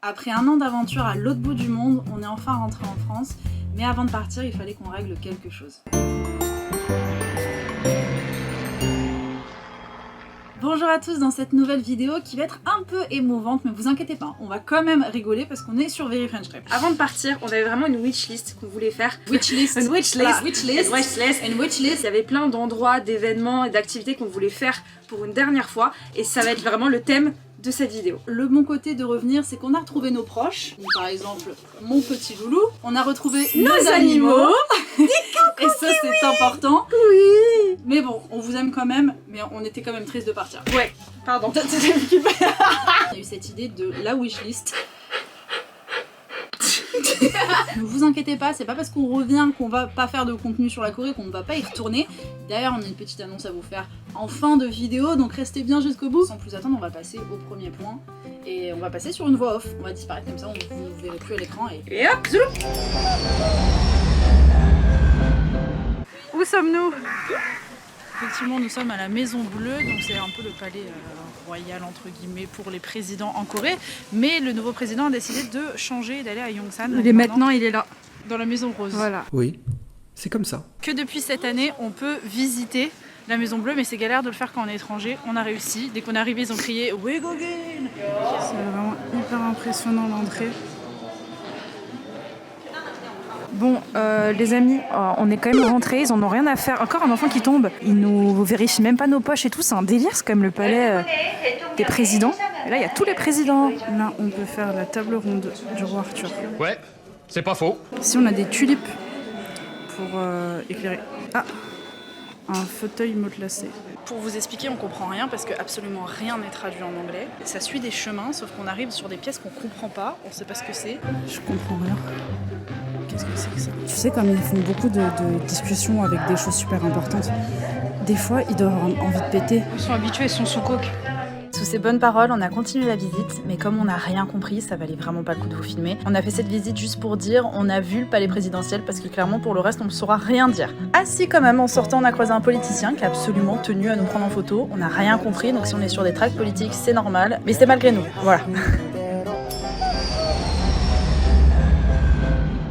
Après un an d'aventure à l'autre bout du monde, on est enfin rentré en France, mais avant de partir, il fallait qu'on règle quelque chose. Bonjour à tous dans cette nouvelle vidéo qui va être un peu émouvante, mais vous inquiétez pas, on va quand même rigoler parce qu'on est sur Very French Trip. Avant de partir, on avait vraiment une wishlist qu'on voulait faire. Wishlist. Une wishlist. Voilà, wishlist. Une wishlist. Il y avait plein d'endroits, d'événements et d'activités qu'on voulait faire pour une dernière fois et ça va être vraiment le thème de cette vidéo. Le bon côté de revenir, c'est qu'on a retrouvé nos proches, par exemple mon petit loulou, on a retrouvé nos animaux, et ça c'est important. Oui. Mais bon, on vous aime quand même, mais on était quand même triste de partir. Ouais, pardon. On a eu cette idée de la wishlist. Ne vous inquiétez pas, c'est pas parce qu'on revient qu'on va pas faire de contenu sur la Corée qu'on ne va pas y retourner. D'ailleurs, on a une petite annonce à vous faire en fin de vidéo, donc restez bien jusqu'au bout. Sans plus attendre, on va passer au premier point et on va passer sur une voix off. On va disparaître comme ça, vous ne verrez plus à l'écran Et hop, zou. Où sommes-nous? Effectivement, nous sommes à la Maison Bleue, donc c'est un peu le palais royal entre guillemets pour les présidents en Corée. Mais le nouveau président a décidé de changer et d'aller à Yongsan. Maintenant, il est là. Dans la Maison Rose. Voilà. Oui, c'est comme ça. Que depuis cette année, on peut visiter la Maison Bleue, mais c'est galère de le faire quand on est étranger. On a réussi. Dès qu'on est arrivé, ils ont crié We go again. C'est vraiment hyper impressionnant l'entrée. Bon, les amis, on est quand même rentrés, ils en ont rien à faire. Encore un enfant qui tombe, ils nous vérifient même pas nos poches et tout, c'est un délire, c'est quand même le palais des présidents. Et là, il y a tous les présidents. Là, on peut faire la table ronde du roi Arthur. Ouais, c'est pas faux. Ici, on a des tulipes pour éclairer. Ah, un fauteuil matelassé. Pour vous expliquer, on comprend rien parce que absolument rien n'est traduit en anglais. Ça suit des chemins, sauf qu'on arrive sur des pièces qu'on comprend pas, on sait pas ce que c'est. Je comprends rien. Qu'est-ce que c'est que ça? Tu sais, comme ils font beaucoup de discussions avec des choses super importantes, des fois, ils doivent avoir envie de péter. Ils sont habitués, ils sont sous coke. Sous ces bonnes paroles, on a continué la visite, mais comme on n'a rien compris, ça valait vraiment pas le coup de vous filmer. On a fait cette visite juste pour dire, on a vu le palais présidentiel, parce que clairement, pour le reste, on ne saura rien dire. Ah si, quand même, en sortant, on a croisé un politicien qui a absolument tenu à nous prendre en photo. On n'a rien compris, donc si on est sur des tracts politiques, c'est normal, mais c'est malgré nous. Voilà.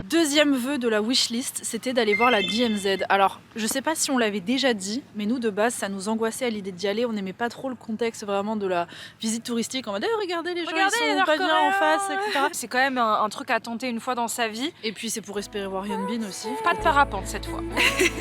Deuxième vœu de la wishlist, c'était d'aller voir la DMZ. Alors, je sais pas si on l'avait déjà dit, mais nous de base, ça nous angoissait à l'idée d'y aller. On n'aimait pas trop le contexte vraiment de la visite touristique. On va dire, regardez les gens, ils sont pas bien en face, etc. C'est quand même un truc à tenter une fois dans sa vie. Et puis c'est pour espérer voir Hyunbin aussi. Pas de parapente cette fois.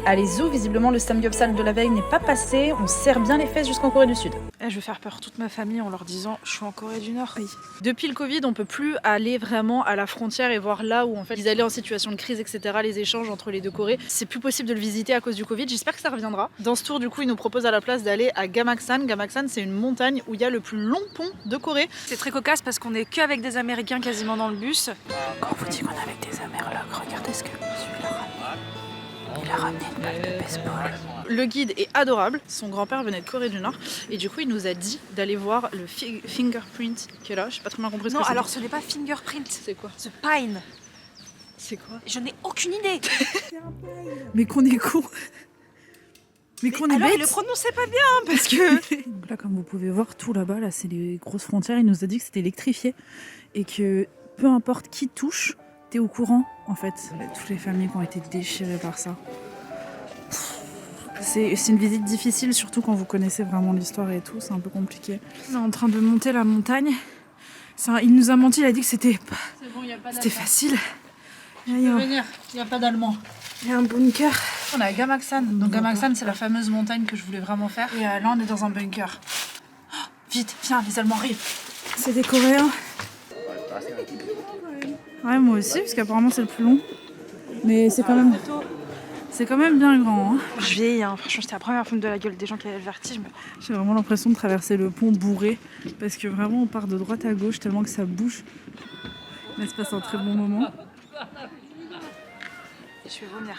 Allez, zou, visiblement le Samgyeopsal de la veille n'est pas passé. On serre bien les fesses jusqu'en Corée du Sud. Je vais faire peur toute ma famille en leur disant je suis en Corée du Nord. Oui. Depuis le Covid, on peut plus aller vraiment à la frontière et voir là où en fait ils allaient en situation de crise, etc. Les échanges entre les deux Corées. C'est plus possible de le visiter à cause du Covid. J'espère que ça reviendra. Dans ce tour, du coup, ils nous proposent à la place d'aller à Gamaksan. Gamaksan, c'est une montagne où il y a le plus long pont de Corée. C'est très cocasse parce qu'on est qu'avec des Américains quasiment dans le bus. Quand on vous dit qu'on est avec des Amerlocs, regardez ce que monsieur a ramené. Il a ramené une balle de baseball. Le guide est adorable. Son grand-père venait de Corée du Nord et du coup, il nous a dit d'aller voir le fingerprint qui est là. Je sais pas très bien compris ce non, que c'est. alors ce n'est pas fingerprint. C'est quoi? The Pine. C'est quoi? Je n'ai aucune idée. Mais qu'on est con. Mais qu'on est alors, bête. il le prononçait pas bien parce que... Donc là, comme vous pouvez voir, tout là-bas, là, c'est les grosses frontières. Il nous a dit que c'était électrifié et que peu importe qui touche, t'es au courant, en fait. Toutes les familles qui ont été déchirées par ça. C'est une visite difficile, surtout quand vous connaissez vraiment l'histoire et tout. C'est un peu compliqué. On est en train de monter la montagne. Il nous a menti, il a dit que c'était bon, facile. Tu peux venir, il n'y a pas d'allemand. Il y a un bunker. On est à Gamaksan. Donc Gamaksan, c'est la fameuse montagne que je voulais vraiment faire. Et là, on est dans un bunker. Oh, vite, viens, les Allemands arrivent. C'est des Coréens. Ouais, moi aussi, parce qu'apparemment c'est le plus long. Mais c'est quand même bien grand. Hein. Je vieillis, hein. Franchement, c'était la première fois de la gueule des gens qui avaient le vertige. Mais... J'ai vraiment l'impression de traverser le pont bourré. Parce que vraiment, on part de droite à gauche tellement que ça bouge. Mais c'est passe un très bon moment. Je vais vomir.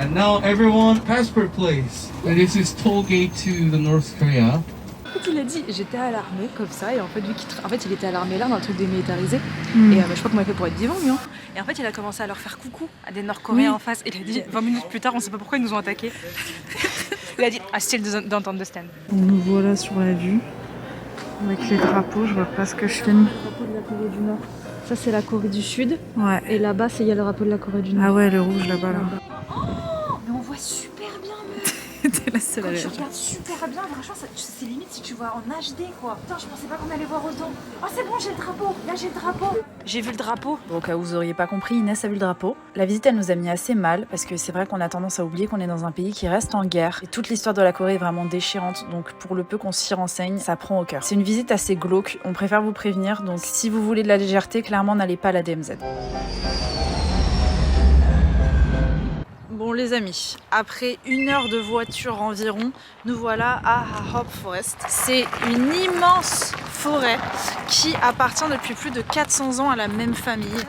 And now everyone, passport please. This is toll gate to the North Korea. En fait, il a dit j'étais à l'armée comme ça et en fait il était à l'armée là dans le truc démilitarisé et je sais pas comment il fait pour être vivant lui hein. Et en fait il a commencé à leur faire coucou à des Nord-Coréens en face et il a dit 20 minutes plus tard on sait pas pourquoi ils nous ont attaqués. Il a dit I still don't understand. Donc nous voilà sur la vue avec les drapeaux, je vois pas ce que je filme. Le drapeau de la Corée du Nord. Ça, c'est la Corée du Sud. Ouais. Et là-bas, il y a le drapeau de la Corée du Nord. Ah ouais, le rouge là-bas là. Mais on voit super bien, meuf. T'es la seule à Je réagir. regarde super bien. Franchement, c'est limite si tu vois en HD, quoi. Putain, je pensais pas qu'on allait voir autant. Oh, c'est bon, j'ai le drapeau. Là, j'ai le drapeau. J'ai vu le drapeau. Bon, au cas où vous auriez pas compris, Inès a vu le drapeau. La visite, elle nous a mis assez mal parce que c'est vrai qu'on a tendance à oublier qu'on est dans un pays qui reste en guerre. Et toute l'histoire de la Corée est vraiment déchirante. Donc, pour le peu qu'on s'y renseigne, ça prend au cœur. C'est une visite assez glauque. On préfère vous prévenir. Donc, si vous voulez de la légèreté, clairement, n'allez pas à la DMZ. Bon les amis, après 1 heure de voiture environ, nous voilà à Hahop Forest. C'est une immense forêt qui appartient depuis plus de 400 ans à la même famille.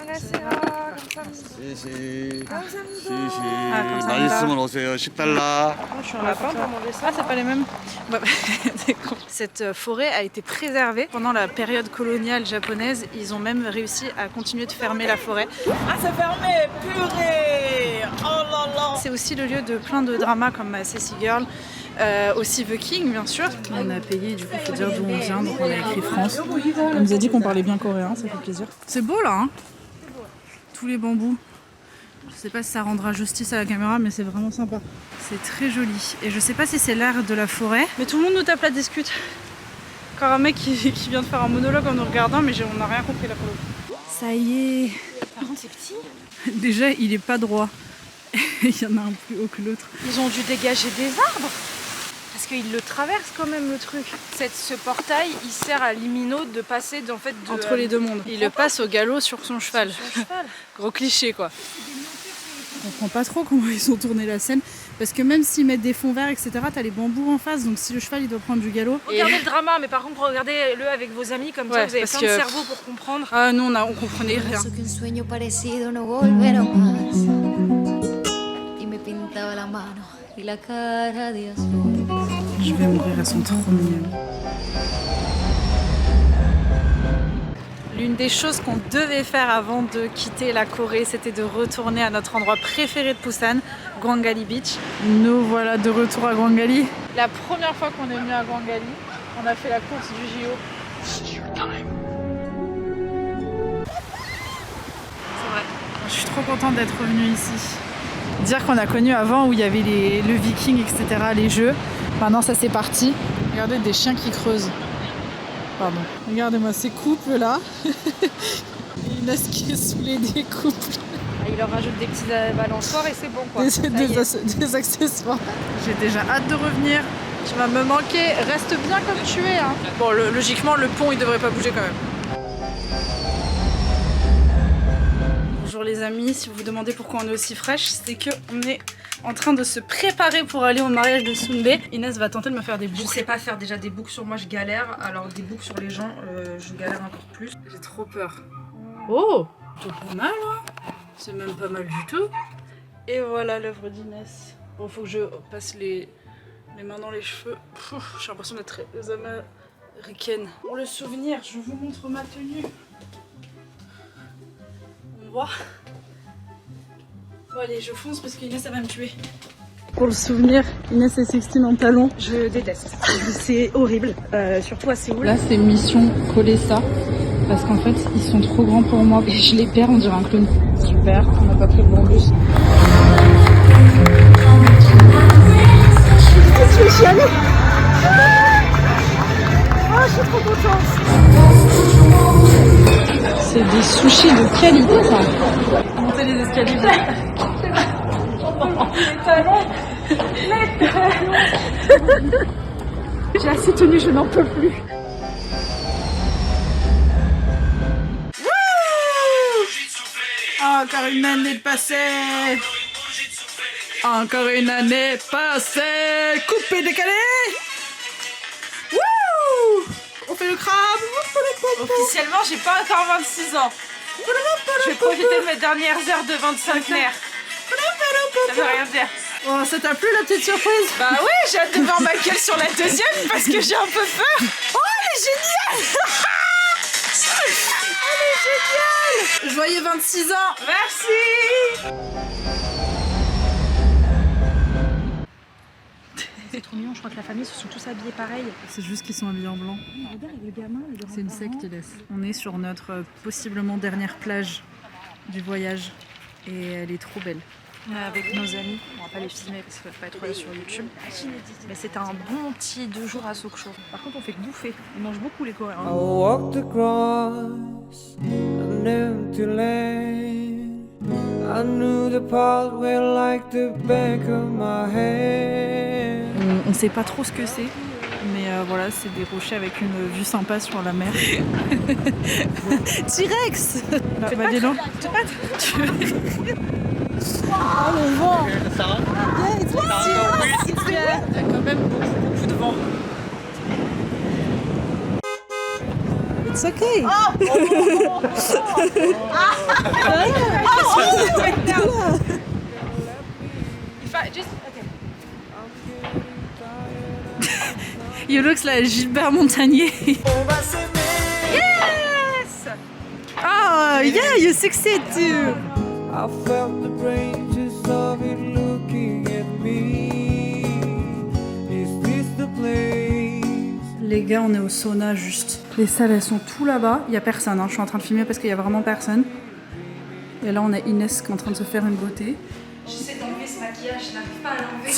시시 Ah, 시시 많이 있으면 오세요 10달러. Je suis un lapin pour manger ça. Ah, c'est pas les mêmes. Ouais, c'est con. Cette forêt a été préservée pendant la période coloniale japonaise. Ils ont même réussi à continuer de fermer la forêt. Ah, ça fermait, purée. Oh là là. C'est aussi le lieu de plein de dramas comme Sassy Girl. Aussi The King, bien sûr. On a payé, du coup, il faut dire d'où on vient, donc on a écrit France. On nous a dit qu'on parlait bien coréen, ça fait plaisir. C'est beau là, hein. Tous les bambous. Je sais pas si ça rendra justice à la caméra, mais c'est vraiment sympa. C'est très joli. Et je sais pas si c'est l'air de la forêt. Mais tout le monde nous tape la discute. Encore un mec qui vient de faire un monologue en nous regardant, mais on n'a rien compris là pour le coup. Ça y est. Par contre, c'est petit. Déjà, il est pas droit. Il y en a un plus haut que l'autre. Ils ont dû dégager des arbres. Parce qu'ils le traversent quand même, le truc. Ce portail, il sert à Limino de passer Entre les deux mondes. Il le passe au galop sur son cheval. Gros cliché quoi. On comprend pas trop comment ils ont tourné la scène. Parce que même s'ils mettent des fonds verts, etc., t'as les bambous en face. Donc si le cheval il doit prendre du galop. Regardez le drama, mais par contre, regardez-le avec vos amis, comme ça, Ouais, vous avez parce plein de que- cerveau pour comprendre. Ah nous on comprenait rien. Que un sueño parecido no volverá más y me pintaba la mano y la cara de azul. Je vais mourir, elles sont trop mignonnes. L'une des choses qu'on devait faire avant de quitter la Corée, c'était de retourner à notre endroit préféré de Busan, Gwangali Beach. Nous voilà de retour à Gwangali. La première fois qu'on est venu à Gwangali, on a fait la course du JO. C'est vrai. Je suis trop contente d'être revenue ici. Dire qu'on a connu avant où il y avait le viking, etc., les jeux. Maintenant ça c'est parti. Regardez des chiens qui creusent. Pardon. Regardez-moi ces couples là. Inès qui est sous les des couples. Il leur rajoute des petits balançoires et c'est bon, quoi. Des accessoires. J'ai déjà hâte de revenir. Tu vas me manquer, reste bien comme tu es. Hein. Bon, logiquement, le pont, il devrait pas bouger quand même. Bonjour les amis, si vous vous demandez pourquoi on est aussi fraîche, c'est qu'on est en train de se préparer pour aller au mariage de Sunbae. Inès va tenter de me faire des Je boucles. sais pas faire déjà des boucles sur moi, je galère. Alors des boucles sur les gens, je galère encore plus. J'ai trop peur. Oh, c'est pas mal, hein. C'est même pas mal du tout. Et voilà l'œuvre d'Inès. Bon, faut que je passe les mains dans les cheveux. J'ai l'impression d'être très américaine. Pour le souvenir, je vous montre ma tenue. On voit. Bon allez, je fonce parce qu'Inès elle va me tuer. Pour le souvenir, Inès et Sextine en talons. Je déteste. C'est horrible, surtout à Séoul. Là c'est mission coller ça. Parce qu'en fait ils sont trop grands pour moi. Et je les perds, on dirait un clown. Super, on n'a pas pris le bon bus. Je vais chialer. Oh, je suis trop contente. C'est des sushis de qualité ça. Monter les escaliers. J'ai assez tenu, je n'en peux plus. Encore une année passée. Encore une année passée. Coupé, décalé. Wouh! On fait le crabe. Officiellement, j'ai pas encore 26 ans. Je vais profiter de mes dernières heures de 25 nerfs. Ça veut rien dire. Oh, ça t'a plu la petite surprise? Bah ouais, j'ai hâte de voir Michael sur la deuxième parce que j'ai un peu peur. Oh, elle est géniale. Elle est géniale. Joyeux 26 ans. Merci. C'est trop mignon, je crois que la famille se sont tous habillés pareil. C'est juste qu'ils sont habillés en blanc. Regarde le gamin, il est C'est une secte, laisse. On est sur notre possiblement dernière plage du voyage et elle est trop belle. Avec nos amis, on va pas les filmer parce qu'ils peuvent pas être là sur YouTube. Mais c'était un bon petit 2 jours à Sokcho. Par contre, on fait que bouffer. Ils mangent beaucoup les Coréens. I walked across an empty land. I knew the pathway like the back of my hand. On sait pas trop ce que c'est, mais voilà, c'est des rochers avec une vue sympa sur la mer. T-Rex. Bah dis donc. Oh le vent. Yeah, it's windy. Il y a quand même beaucoup de vent. It's okay. You looks like Gilbert Montagnier. Yes! Oh, yeah, you succeed too. I felt the branches of it looking at me. Is this the place? Les gars, on est au sauna juste. Les salles, elles sont tout là-bas. Il y a personne, hein. Je suis en train de filmer parce qu'il y a vraiment personne. Et là, on a Inès qui est en train de se faire une beauté. J'essaie d'enlever ce maquillage, je n'arrive pas à l'enlever.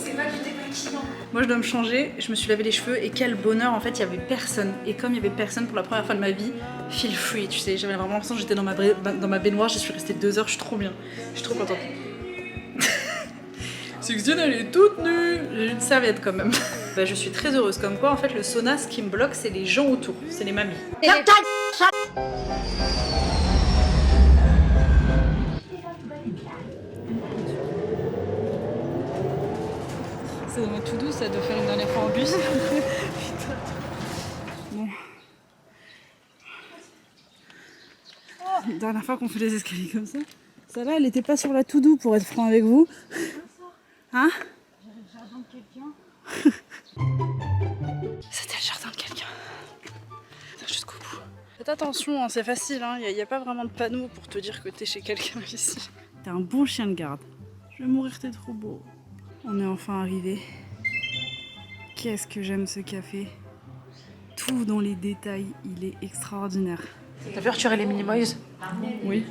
C'est pas du démaquillant. Moi, je dois me changer. Je me suis lavé les cheveux et quel bonheur. En fait, il y avait personne. Et comme il y avait personne pour la première fois de ma vie, feel free, tu sais. J'avais vraiment l'impression que j'étais dans ma baignoire. J'y suis restée 2 heures. Je suis trop bien. Je suis trop contente. Suxienne, elle est toute nue. J'ai une serviette quand même. Bah, je suis très heureuse. Comme quoi, en fait, le sauna, ce qui me bloque, c'est les gens autour. C'est les mamies. Ça doit être tout doux, ça doit faire une dernière fois en bus. Putain. Bon. La dernière fois qu'on fait des escaliers comme ça, celle-là, elle était pas sur la tout doux pour être franc avec vous. Hein? Jardin de quelqu'un. C'était le jardin de quelqu'un. Jusqu'au bout. Faites attention, hein, c'est facile, hein. Y a pas vraiment de panneau pour te dire que t'es chez quelqu'un ici. T'es un bon chien de garde. Je vais mourir, t'es trop beau. On est enfin arrivé. Qu'est-ce que j'aime ce café. Tout dans les détails, il est extraordinaire. T'as vu Arthur et les Minimoys? Oui.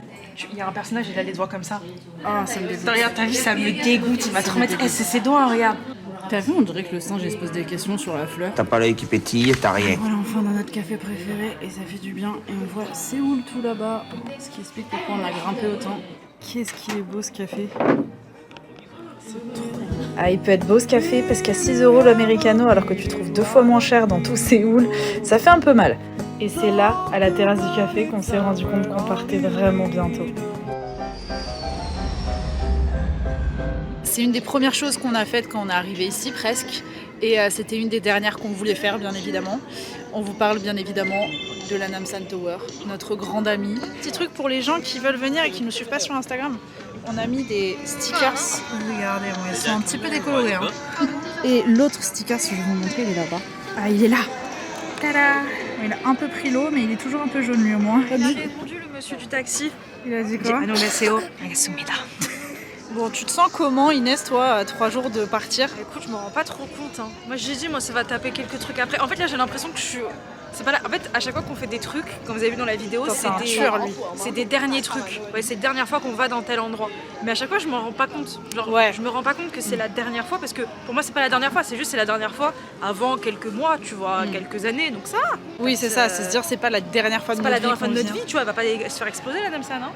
Il y a un personnage, il a les doigts comme ça. Ah, ça me dégoûte. Regarde, t'as vu, ça me dégoûte. Il va te remettre. C'est ses doigts, regarde. T'as vu, on dirait que le singe il se pose des questions sur la fleur. T'as pas l'œil qui pétille, t'as rien. Voilà, enfin dans notre café préféré et ça fait du bien. Et on voit Séoul tout là-bas, ce qui explique pourquoi on a grimpé autant. Qu'est-ce qu'il est beau ce café. C'est trop. Ah, il peut être beau ce café parce qu'à 6 € l'americano alors que tu trouves 2 fois moins cher dans tout Séoul, ça fait un peu mal. Et c'est là, à la terrasse du café, qu'on s'est rendu compte qu'on partait vraiment bientôt. C'est une des premières choses qu'on a faites quand on est arrivé ici presque. Et c'était une des dernières qu'on voulait faire bien évidemment. On vous parle bien évidemment de la Namsan Tower, notre grande amie. Petit truc pour les gens qui veulent venir et qui ne nous suivent pas sur Instagram. On a mis des stickers. Regardez, ils sont un petit peu décolorés. Hein. Et l'autre sticker, si je vais vous montrer, il est là-bas. Ah, il est là. Tada! Il a un peu pris l'eau, mais il est toujours un peu jaune lui au moins. Il a répondu le monsieur du taxi. Il a dit quoi? Bon, tu te sens comment Inès, toi, à 3 jours de partir? Écoute, je me rends pas trop compte. Hein. Moi, j'ai dit, ça va taper quelques trucs après. En fait, là, j'ai l'impression que je suis. C'est pas là. En fait, à chaque fois qu'on fait des trucs, comme vous avez vu dans la vidéo, c'est des derniers trucs. Ouais, c'est la dernière fois qu'on va dans tel endroit. Mais à chaque fois, je m'en rends pas compte. Genre, ouais. Je me rends pas compte que c'est la dernière fois parce que pour moi, c'est pas la dernière fois. C'est juste c'est la dernière fois avant quelques mois, tu vois, quelques années. Donc ça. Oui, c'est ça. C'est se dire, c'est pas la dernière fois de notre vie. C'est pas la dernière fois de notre vie, tu vois. Elle va pas se faire exploser la Namsan, hein.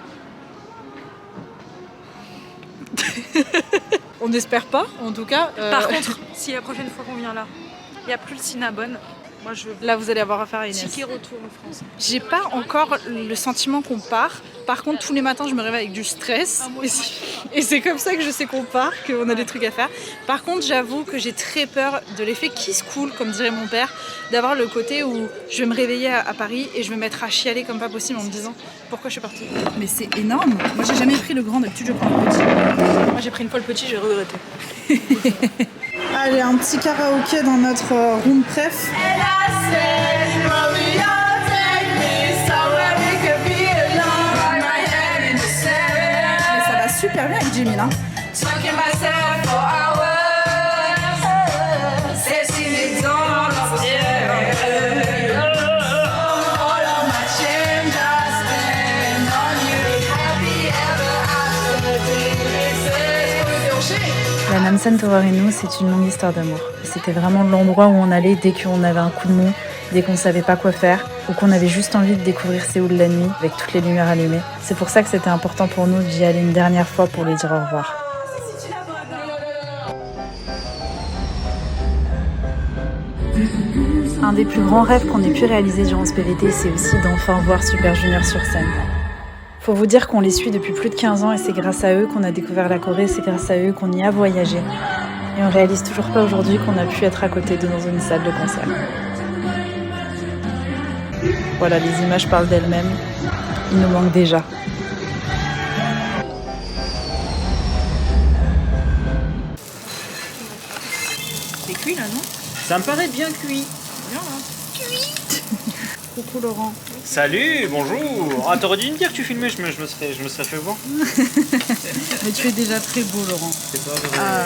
On n'espère pas, en tout cas. Par contre, si la prochaine fois qu'on vient là, il n'y a plus le Cinnabon, moi je veux. Là, vous allez avoir affaire à Inès. Ticket retour en France. J'ai pas encore le sentiment qu'on part. Par contre, tous les matins, je me réveille avec du stress. Et c'est comme ça que je sais qu'on part, qu'on a des trucs à faire. Par contre, j'avoue que j'ai très peur de l'effet kiss cool, comme dirait mon père, d'avoir le côté où je vais me réveiller à Paris et je vais me mettre à chialer comme pas possible en me disant pourquoi je suis partie. Mais c'est énorme. Moi, j'ai jamais pris le grand, d'habitude, je prends le petit. Moi, j'ai pris une fois le petit, j'ai regretté. Allez, un petit karaoké dans notre room pref. Mais ça va super bien avec Jimmy là. La Namsan Tower Inn, c'est une longue histoire d'amour. C'était vraiment l'endroit où on allait dès qu'on avait un coup de mou, dès qu'on savait pas quoi faire, ou qu'on avait juste envie de découvrir Séoul la nuit, avec toutes les lumières allumées. C'est pour ça que c'était important pour nous d'y aller une dernière fois pour lui dire au revoir. Un des plus grands rêves qu'on ait pu réaliser durant ce PVT, c'est aussi d'enfin voir Super Junior sur scène. Faut vous dire qu'on les suit depuis plus de 15 ans et c'est grâce à eux qu'on a découvert la Corée, c'est grâce à eux qu'on y a voyagé. Et on réalise toujours pas aujourd'hui qu'on a pu être à côté d'eux dans une salle de concert. Voilà, les images parlent d'elles-mêmes. Il nous manque déjà. C'est cuit là, non? Ça me paraît bien cuit. Bien là. Coucou Laurent. Salut, bonjour. Ah, t'aurais dû me dire que tu filmais, je me serais fait voir. Mais tu es déjà très beau Laurent. C'est pas vrai. Ah,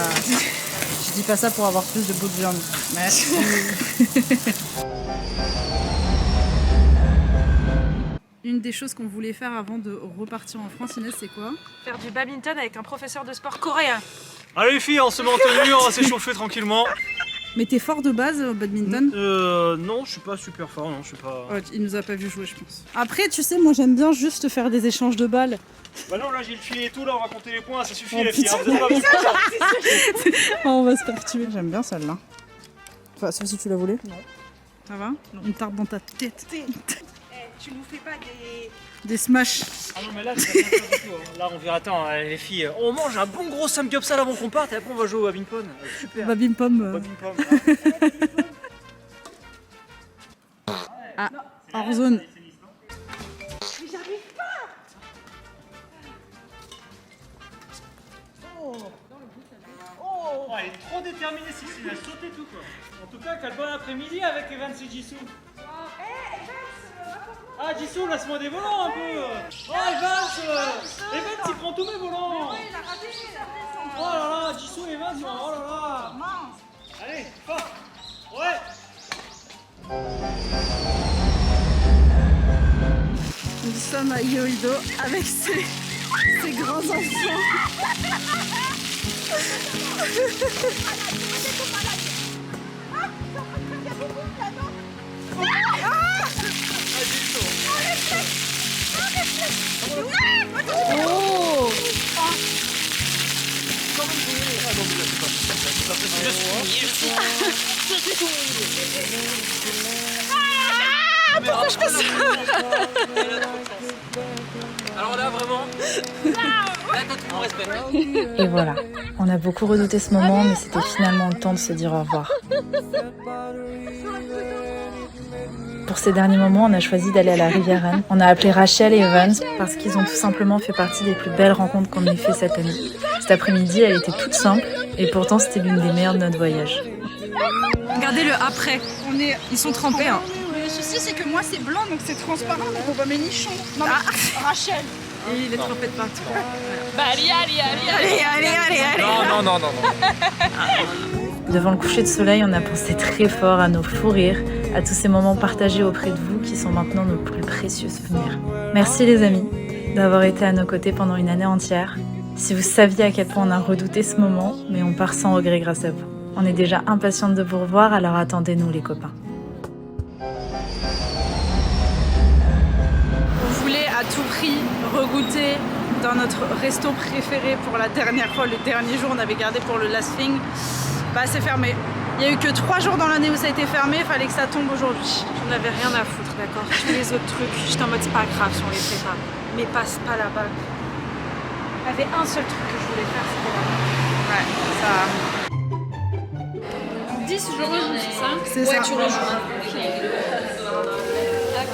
je dis pas ça pour avoir plus de beaux de viande. Merci. Une des choses qu'on voulait faire avant de repartir en France, Inès, c'est quoi? Faire du badminton avec un professeur de sport coréen. Allez les filles, on se met en tenue, on va s'échauffer tranquillement. Mais t'es fort de base au badminton? Non, je suis pas super fort, non, je suis pas... Ouais, il nous a pas vu jouer, je pense. Après, tu sais, moi j'aime bien juste faire des échanges de balles. Bah non, là j'ai le filet et tout, là on va compter les points, ça suffit Oh, les filles. putain. Vous êtes pas venus pour ça. Oh, on va se faire tuer. J'aime bien celle-là. Enfin, sauf si tu la voulais. Non. Ça va? Non. Une tarte dans ta tête. Tu nous fais pas Des smash. Ah non mais là c'est pas bien du tout. Là on verra, attends les filles, on mange un bon gros samgyeopsal avant qu'on parte et après on va jouer au badminton. Super. Babim pom. Badminton. Ah, hors zone. Oh, elle est trop déterminée, Cécile, elle a sauté tout quoi. En tout cas, quel bon après-midi avec Evans et Jisoo. Ah, Jisoo, laisse-moi des volants un peu. Oh, Evans, il prend tous mes volants. Oh là là, Jisoo et Evans, oh là là. Allez, fort. Ouais. Nous sommes à Yoido avec ses grands enfants. Oh! Pourquoi je fais ça? Alors là, vraiment. Là, t'as tout mon respect. Et voilà, on a beaucoup redouté ce moment, mais c'était finalement le temps de se dire au revoir. Pour ces derniers moments, on a choisi d'aller à la Riviera. On a appelé Rachel et Evans parce qu'ils ont tout simplement fait partie des plus belles rencontres qu'on ait fait cette année. Cet après-midi, elle était toute simple et pourtant c'était l'une des meilleures de notre voyage. Regardez le après. Ils sont trempés. Hein. Le souci, c'est que moi, c'est blanc, donc c'est transparent, donc on voit mes nichons. Non, mais Rachel. Et il est trempé de partout. Bah, allez. Non. Devant le coucher de soleil, on a pensé très fort à nos fous rires, à tous ces moments partagés auprès de vous qui sont maintenant nos plus précieux souvenirs. Merci les amis d'avoir été à nos côtés pendant une année entière. Si vous saviez à quel point on a redouté ce moment, mais on part sans regret grâce à vous. On est déjà impatiente de vous revoir, alors attendez-nous les copains. On voulait à tout prix regoûter dans notre resto préféré pour la dernière fois, le dernier jour, on avait gardé pour le last thing. Bah c'est fermé. Il n'y a eu que 3 jours dans l'année où ça a été fermé, il fallait que ça tombe aujourd'hui. J'en avais rien à foutre, d'accord. Tous les autres trucs, j'étais en mode c'est pas grave si on les fait pas. Mais passe pas là-bas. Il y avait un seul truc que je voulais faire, c'était là-bas. Ouais, ça... 10 je rejoue, c'est ça? C'est ça. Tu rejoues.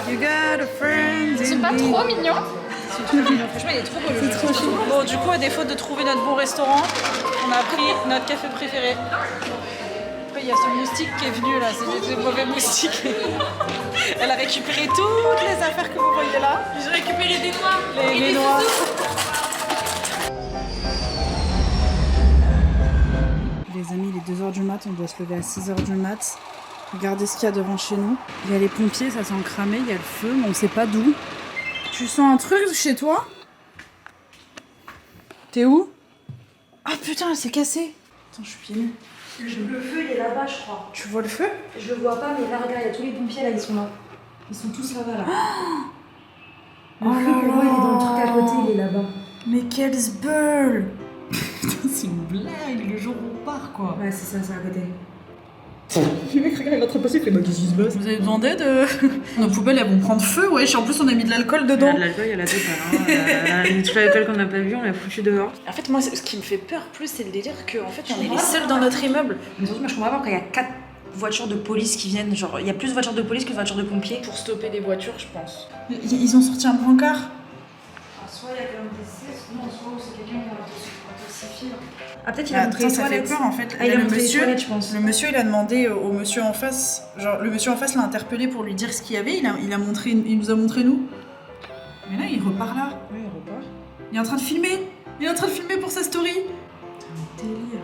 You got a friend. C'est pas trop mignon? Franchement, il est trop beau le jeu. Trop chou. Bon, du coup, à défaut de trouver notre bon restaurant, on a pris notre café préféré. Après, il y a ce moustique qui est venu là, c'est des mauvais moustiques. Elle a récupéré toutes les affaires que vous voyez là. J'ai récupéré des noix. Les noix. Les amis, il est 2h du mat, on doit se lever à 6h du mat. Regardez ce qu'il y a devant chez nous. Il y a les pompiers, ça sent cramé, il y a le feu, mais on sait pas d'où. Tu sens un truc chez toi? T'es où? Ah putain, elle s'est cassée. Attends, je suis pieds nus. Le feu, il est là-bas, je crois. Tu vois le feu? Je le vois pas, mais là, regarde, il y a tous les pompiers là, ils sont là. Ils sont tous là-bas, là. Oh là là, il est dans le truc à côté, il est là-bas. Mais quel sbeul! Putain, c'est une blague, le jour où on part, quoi. Ouais, c'est ça, c'est à côté. Le mec, regarde, il est en train de passer, il fait qu'est-ce qui se passe? Vous avez demandé de. Nos poubelles, elles vont prendre feu, wesh. En plus, on a mis de l'alcool dedans. Il y a de l'alcool, il y a la totale. Hein. Tout l'alcool qu'on n'a pas vu, on l'a foutu dehors. En fait, moi, ce qui me fait peur plus, c'est le délire qu'en fait, on est les seuls dans notre immeuble. Mais surtout, moi, je comprends pas quand il y a 4 voitures de police qui viennent. Genre, il y a plus de voitures de police que de voitures de pompiers. Pour stopper les voitures, je pense. Ils ont sorti un brancard. Soit il y a quand même des cesses, non, soit c'est quelqu'un qui a intensifié. Ah, peut-être il Ah, a montré les ça fait toilettes. peur en fait. Ah, il a le montré les monsieur, toilettes, je pense. le monsieur, il a demandé au monsieur en face, genre le monsieur en face l'a interpellé pour lui dire ce qu'il y avait. Il nous a montré nous. Mais là, il repart là. Oui, il repart. Il est en train de filmer. Il est en train de filmer pour sa story. Un délire.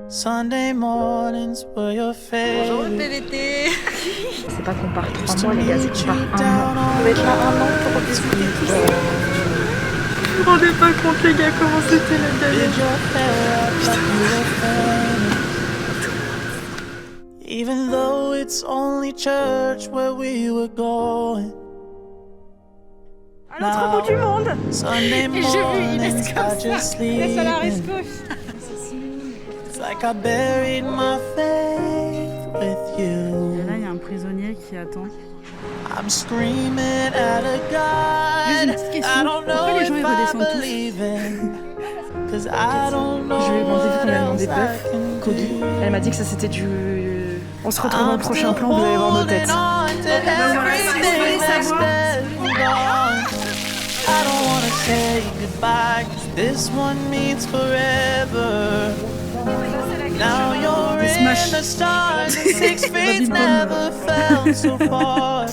Sunday mornings were your favorite. PVT. C'est pas qu'on part 3 mois, les gars, c'est qu'on part 1 an. On va être là 1 an pour visiter tout ça. Vous vous rendez pas compte, les gars, comment c'était la galère. Even though it's only church where we were going. À l'autre bout du monde. Sunday mornings, I just sleep. It's like I buried my faith with you. Et là, il y a un prisonnier qui attend. I'm screaming at a God. I don't know if I believe in. Cause I don't know. Je lui ai demandé vu qu'on a demandé what else bœuf, I can Kobe. do. Elle m'a dit que ça c'était du. On se retrouve dans le prochain plan, vous allez voir nos têtes. I don't wanna say goodbye, 'cause this one means forever. Now you're in the stars, and 6 feet never felt so far.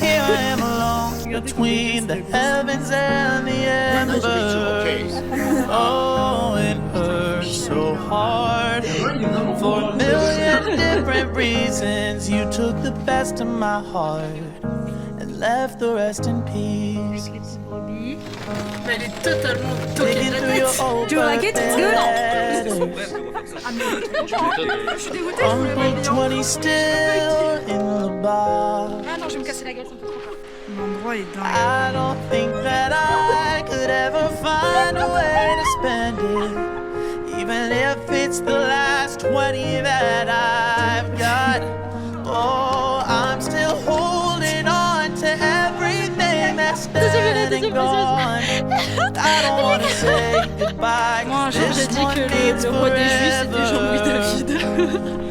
Here I am alone between the heavens and the embers. Oh, it hurts so hard. For a million different reasons, you took the best of my heart and left the rest in peace. Elle est totalement Digging through your old Do you like it? It's good. Je suis dégoûtée, je voulais pas Uncle 20 still in the bar. Ah non, je vais me casser la gueule, ça me fait trop peur. L'endroit est dingue. I don't think that I could ever find a way to spend it, even if it's the last 20 that I've got. Oh, I'm still holding on to everything that's dead and gone. I don't wanna say goodbye. Moi, un jour, j'ai dit que le roi des Juifs, c'était Jean-Louis David.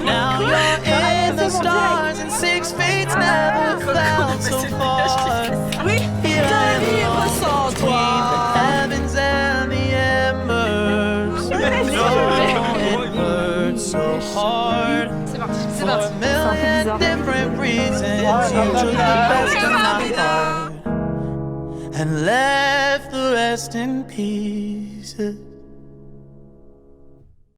Now you're in the stars and 6 feet never felt so far. Oui, Here I am vivre sans between the heavens and the embers. Oh, it hurts so hard. C'est parti, c'est For a parti. million different reasons, you took the best of my heart and left the rest in pieces.